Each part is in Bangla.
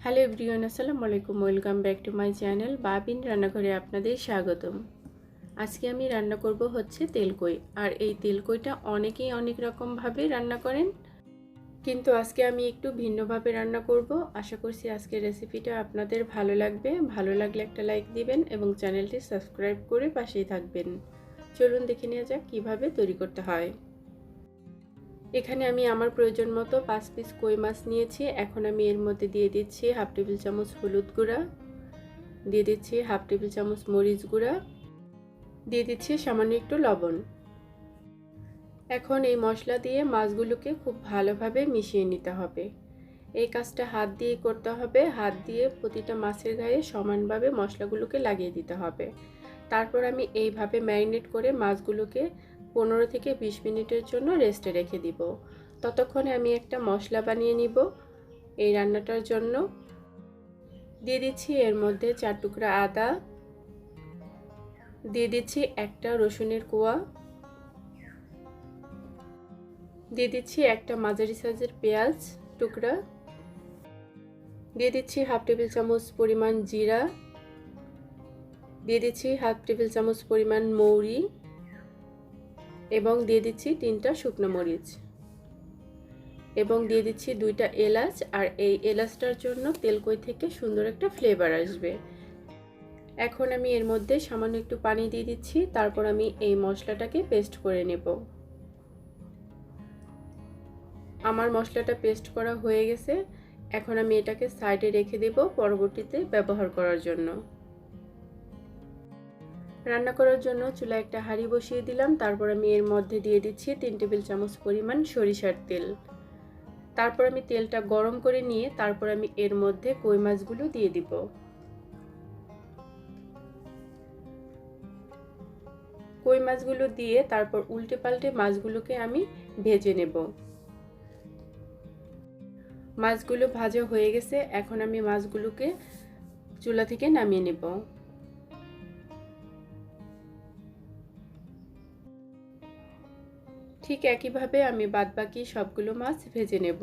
হ্যালো এভরিওয়ান, আসসালামু আলাইকুম। Welcome back to my channel Babin রান্নাঘরে আপনাদের স্বাগতম। আজকে আমি রান্না করব হচ্ছে তেলকই। আর এই তেলকইটা অনেকেই অনেক রকমভাবে রান্না করেন, কিন্তু আজকে আমি একটু ভিন্নভাবে রান্না করব। আশা করছি আজকের রেসিপিটা আপনাদের ভালো লাগবে। ভালো লাগলে একটা লাইক দিবেন এবং চ্যানেলটি সাবস্ক্রাইব করে পাশেই থাকবেন। চলুন দেখে নেওয়া যাক কীভাবে তৈরি করতে হয়। এখানে আমি আমার প্রয়োজন মতো 5 পিস কই মাছ নিয়েছি। এখন আমি এর মধ্যে দিয়ে দিচ্ছি হাফ টেবিল চামচ হলুদ গুঁড়া, দিয়ে দিচ্ছি হাফ টেবিল চামচ মরিচ গুঁড়া, দিয়ে দিচ্ছি সামান্য একটু লবণ। এখন এই মশলা দিয়ে মাছগুলোকে খুব ভালোভাবে মিশিয়ে নিতে হবে। এই কাজটা হাত দিয়ে করতে হবে। হাত দিয়ে প্রতিটা মাছের গায়ে সমানভাবে মশলাগুলোকে লাগিয়ে দিতে হবে। তারপর আমি এইভাবে ম্যারিনেট করে মাছগুলোকে 15 থেকে 20 মিনিটের জন্য রেস্টে রেখে দিব। ততক্ষণে আমি একটা মশলা বানিয়ে নিব এই রান্নাটার জন্য। দিয়ে দিচ্ছি এর মধ্যে 4 টুকরা আদা, দিয়ে দিচ্ছি একটা রসুনের কোয়া, দিয়ে দিচ্ছি একটা মাঝারি সাইজের পেঁয়াজ টুকরা, দিয়ে দিচ্ছি হাফ টেবিল চামচ পরিমাণ জিরা, দিয়ে দিচ্ছি হাফ টেবিল চামচ পরিমাণ মৌরি এবং দিয়ে দিচ্ছি 3টা শুকনো মরিচ এবং দিয়ে দিচ্ছি 2টা এলাচ। আর এই এলাচটার জন্য তেলকই থেকে সুন্দর একটা ফ্লেভার আসবে। এখন আমি এর মধ্যে সামান্য একটু পানি দিয়ে দিচ্ছি। তারপর আমি এই মশলাটাকে পেস্ট করে নেব। আমার মশলাটা পেস্ট করা হয়ে গেছে। এখন আমি এটাকে সাইডে রেখে দেব পরবর্তীতে ব্যবহার করার জন্য। রান্না করার জন্য চুলায় একটা হাঁড়ি বসিয়ে দিলাম। তারপর আমি এর মধ্যে দিয়ে দিচ্ছি 3 টেবিল চামচ পরিমাণ সরিষার তেল। তারপর আমি তেলটা গরম করে নিয়ে তারপর আমি এর মধ্যে কই মাছগুলো দিয়ে দিব। কই মাছগুলো দিয়ে তারপর উল্টে পাল্টে মাছগুলোকে আমি ভেজে নেব। মাছগুলো ভাজা হয়ে গেছে। এখন আমি মাছগুলোকে চুলা থেকে নামিয়ে নেব। ঠিক একইভাবে আমি বাদবাকি সবগুলো মাছ ভেজে নেব।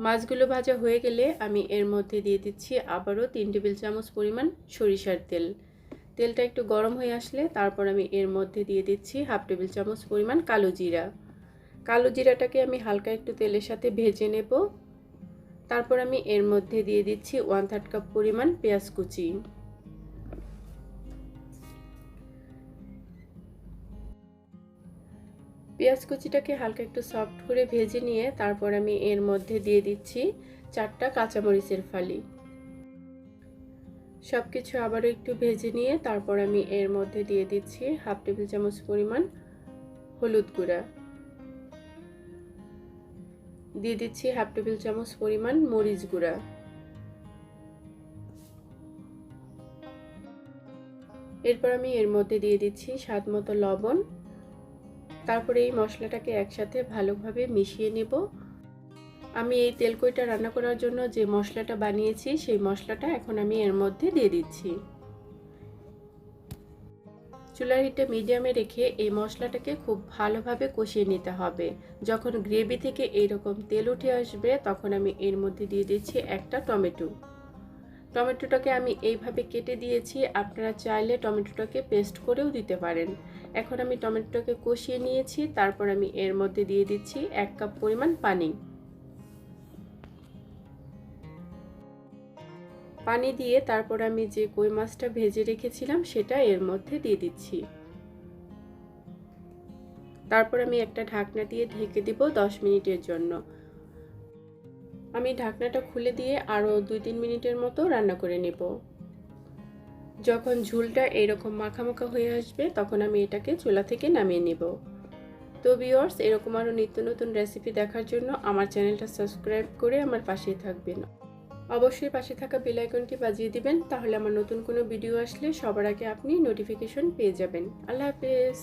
মাছগুলো ভাজা হয়ে গেলে আমি এর মধ্যে দিয়ে দিচ্ছি আবারও 3 টেবিল চামচ পরিমাণ সরিষার তেল। তেলটা একটু গরম হয়ে আসলে তারপর আমি এর মধ্যে দিয়ে দিচ্ছি হাফ টেবিল চামচ পরিমাণ কালো জিরা। কালো জিরাটাকে আমি হালকা একটু তেলের সাথে ভেজে নেব। তারপর আমি এর মধ্যে দিয়ে দিচ্ছি 1/3 কাপ পরিমাণ পেঁয়াজ কুচি। পেঁয়াজ কুচিটাকে হালকা একটু সফট করে ভেজে নিয়ে তারপর আমি এর মধ্যে দিয়ে দিচ্ছি 4টা কাঁচামরিচের ফালি। সবকিছু আবারও একটু ভেজে নিয়ে তারপর আমি এর মধ্যে দিয়ে দিচ্ছি হাফ টেবিল চামচ পরিমাণ হলুদ গুঁড়া, দিয়ে দিচ্ছি হাফ টেবিল চামচ পরিমাণ মরিচ গুঁড়া, এরপর আমি এর মধ্যে দিয়ে দিচ্ছি স্বাদ মতো লবণ। তারপরে এই মশলাটাকে একসাথে ভালোভাবে মিশিয়ে নেব। আমি এই তেলকইটা রান্না করার জন্য যে মশলাটা বানিয়েছি সেই মশলাটা এখন আমি এর মধ্যে দিয়ে দিচ্ছি। চুলার হিটটা মিডিয়ামে রেখে এই মশলাটাকে খুব ভালোভাবে কষিয়ে নিতে হবে। যখন গ্রেভি থেকে এইরকম তেল উঠে আসবে তখন আমি এর মধ্যে দিয়ে দিচ্ছি একটা টমেটো। টমেটোটাকে আমি এইভাবে কেটে দিয়েছি, আপনারা চাইলে টমেটোটাকে পেস্ট করেও দিতে পারেন। এখন আমি টমেটোটাকে কষিয়ে নিয়েছি। তারপর আমি এর মধ্যে দিয়ে দিচ্ছি 1 কাপ পরিমাণ পানি। পানি দিয়ে তারপর আমি যে কই মাছটা ভেজে রেখেছিলাম সেটা এর মধ্যে দিয়ে দিচ্ছি। তারপর আমি একটা ঢাকনা দিয়ে ঢেকে দিব 10 মিনিটের জন্য। আমি ঢাকনাটা খুলে দিয়ে আরও 2-3 মিনিটের মতো রান্না করে নেব। যখন ঝোলটা এরকম মাখা মাখা হয়ে আসবে তখন আমি এটাকে চুলা থেকে নামিয়ে নেব। তো ভিউয়ার্স, এরকম আরও নিত্য নতুন রেসিপি দেখার জন্য আমার চ্যানেলটা সাবস্ক্রাইব করে আমার পাশেই থাকবেন। অবশ্যই পাশে থাকা বেল আইকনটি বাজিয়ে দিবেন, তাহলে আমার নতুন কোনো ভিডিও আসলে সবার আগে আপনি নোটিফিকেশন পেয়ে যাবেন। আল্লাহ হাফেজ।